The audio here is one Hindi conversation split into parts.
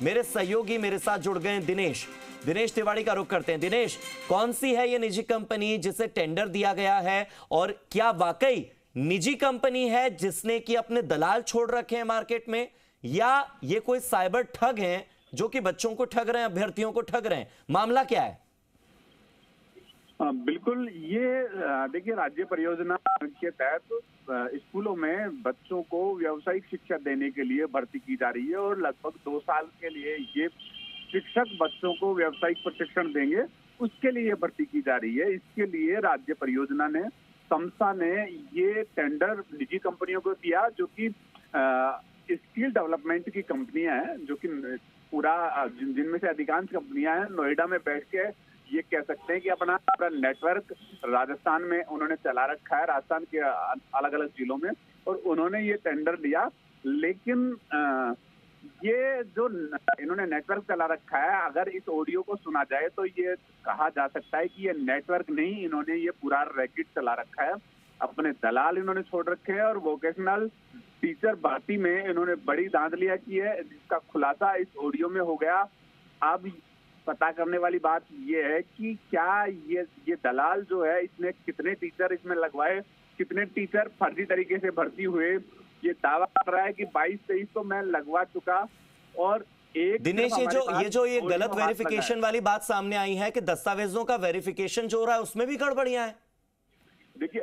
मेरे सहयोगी मेरे साथ जुड़ गए हैं दिनेश तिवारी का रुख करते हैं। दिनेश, कौन सी है ये निजी कंपनी जिसे टेंडर दिया गया है, और क्या वाकई निजी कंपनी है जिसने कि अपने दलाल छोड़ रखे हैं मार्केट में, या ये कोई साइबर ठग हैं जो कि बच्चों को ठग रहे हैं, अभ्यर्थियों को ठग रहे हैं? मामला क्या है? बिल्कुल, ये देखिए, राज्य परियोजना के तहत स्कूलों में बच्चों को व्यावसायिक शिक्षा देने के लिए भर्ती की जा रही है और लगभग 2 साल के लिए ये शिक्षक बच्चों को व्यावसायिक प्रशिक्षण देंगे, उसके लिए भर्ती की जा रही है। इसके लिए राज्य परियोजना ने, समसा ने ये टेंडर निजी कंपनियों को दिया, जो कि स्किल डेवलपमेंट की कंपनियां हैं, जो कि पूरा जिनमें से अधिकांश कंपनियां हैं नोएडा में बैठ के, ये कह सकते हैं कि अपना पूरा नेटवर्क राजस्थान में उन्होंने चला रखा है, राजस्थान के अलग अलग जिलों में, और उन्होंने ये टेंडर दिया। लेकिन ये जो इन्होंने नेटवर्क चला रखा है, अगर इस ऑडियो को सुना जाए तो ये कहा जा सकता है कि ये नेटवर्क नहीं, इन्होंने ये पूरा रैकेट चला रखा है। अपने दलाल इन्होंने छोड़ रखे हैं और वोकेशनल टीचर भर्ती में इन्होंने बड़ी धांधलियां की है, जिसका खुलासा इस ऑडियो में हो गया। अब पता करने वाली बात ये है कि क्या ये दलाल जो है, इसने कितने टीचर इसमें लगवाए, कितने टीचर फर्जी तरीके से भर्ती हुए। ये दावा कर रहा है कि 22-23 तो मैं लगवा चुका, और एक दिनेश, ये गलत वेरिफिकेशन वाली बात सामने आई है कि दस्तावेजों का वेरिफिकेशन जो हो रहा है उसमें भी गड़बड़ियां हैं। देखिए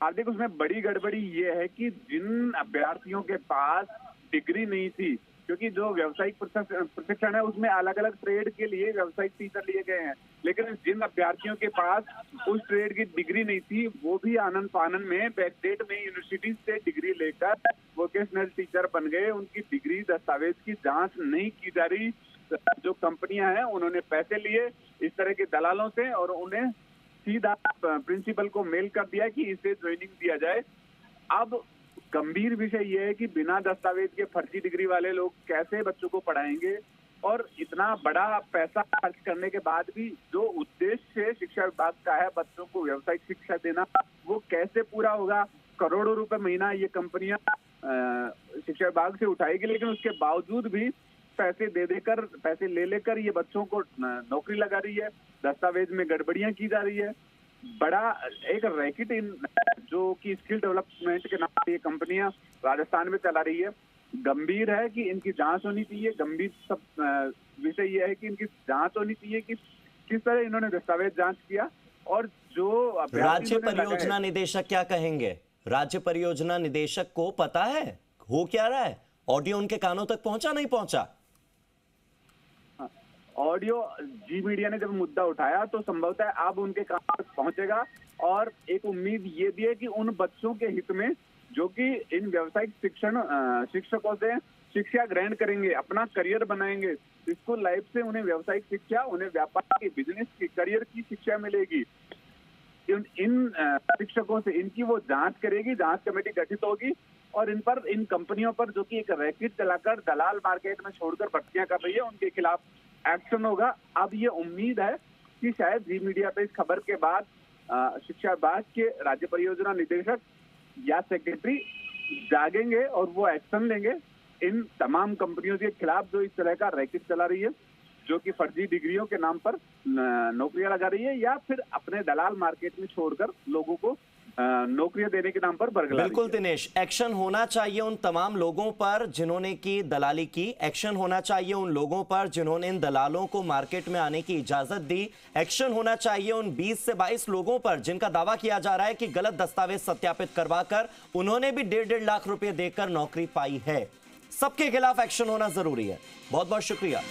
हार्दिक, उसमें बड़ी गड़बड़ी ये है कि जिन अभ्यर्थियों के पास डिग्री नहीं थी, क्योंकि जो व्यावसायिक प्रशिक्षण है उसमें अलग अलग ट्रेड के लिए व्यावसायिक टीचर लिए गए हैं, लेकिन जिन अभ्यर्थियों के पास उस ट्रेड की डिग्री नहीं थी, वो भी आनंद फानन में बैकडेट में यूनिवर्सिटी से डिग्री लेकर वोकेशनल टीचर बन गए। उनकी डिग्री दस्तावेज की जांच नहीं की जा रही। जो कंपनियां हैं उन्होंने पैसे लिए इस तरह के दलालों से, और उन्हें सीधा प्रिंसिपल को मेल कर दिया कि इसे ज्वाइनिंग दिया जाए। अब गंभीर विषय यह है कि बिना दस्तावेज के फर्जी डिग्री वाले लोग कैसे बच्चों को पढ़ाएंगे, और इतना बड़ा पैसा खर्च करने के बाद भी जो उद्देश्य शिक्षा विभाग का है बच्चों को व्यावसायिक शिक्षा देना, वो कैसे पूरा होगा? करोड़ों रुपए महीना ये कंपनियां शिक्षा विभाग से उठाएगी, लेकिन उसके बावजूद भी पैसे ले लेकर ये बच्चों को नौकरी लगा रही है, दस्तावेज में गड़बड़ियां की जा रही है। बड़ा एक रैकेट जो कि स्किल डेवलपमेंट के नाम पर ये कंपनियां राजस्थान में चला रही है। गंभीर है कि इनकी जांच होनी चाहिए। गंभीर सब विषय ये है कि इनकी जांच होनी चाहिए कि किस तरह इन्होंने दस्तावेज जांच किया, और जो राज्य परियोजना निदेशक क्या कहेंगे? राज्य परियोजना निदेशक को पता है हो क्या रहा है? ऑडियो उनके कानों तक पहुंचा, नहीं पहुंचा? ऑडियो जी मीडिया ने जब मुद्दा उठाया तो संभवतः अब उनके कान तक पहुंचेगा, और एक उम्मीद ये भी है कि उन बच्चों के हित में जो कि इन व्यावसायिक शिक्षकों से शिक्षा ग्रहण करेंगे, अपना करियर बनाएंगे, स्कूल लाइफ से उन्हें व्यावसायिक शिक्षा, उन्हें व्यापार की, बिजनेस की, करियर की शिक्षा मिलेगी। इन शिक्षकों से इनकी वो जांच करेगी, जांच कमेटी गठित होगी, और इन कंपनियों पर जो कि एक रैकेट चलाकर दलाल मार्केट में छोड़कर भर्तियां कर रही है, उनके खिलाफ एक्शन होगा। अब ये उम्मीद है कि शायद जी मीडिया पे इस खबर के बाद शिक्षा विभाग के राज्य परियोजना निदेशक या सेक्रेटरी जागेंगे और वो एक्शन लेंगे इन तमाम कंपनियों के खिलाफ जो इस तरह का रैकेट चला रही है, जो कि फर्जी डिग्रियों के नाम पर नौकरियां लगा रही है, या फिर अपने दलाल मार्केट में छोड़कर लोगों को नौकरियां देने के नाम पर बरगला। बिल्कुल दिनेश, एक्शन होना चाहिए उन तमाम लोगों पर जिन्होंने की दलाली की। एक्शन होना चाहिए उन लोगों पर जिन्होंने इन दलालों को मार्केट में आने की इजाजत दी। एक्शन होना चाहिए उन 20 से 22 लोगों पर जिनका दावा किया जा रहा है कि गलत दस्तावेज सत्यापित करवाकर उन्होंने भी 1.5 लाख रुपए देकर नौकरी पाई है। सबके खिलाफ एक्शन होना जरूरी है। बहुत बहुत शुक्रिया।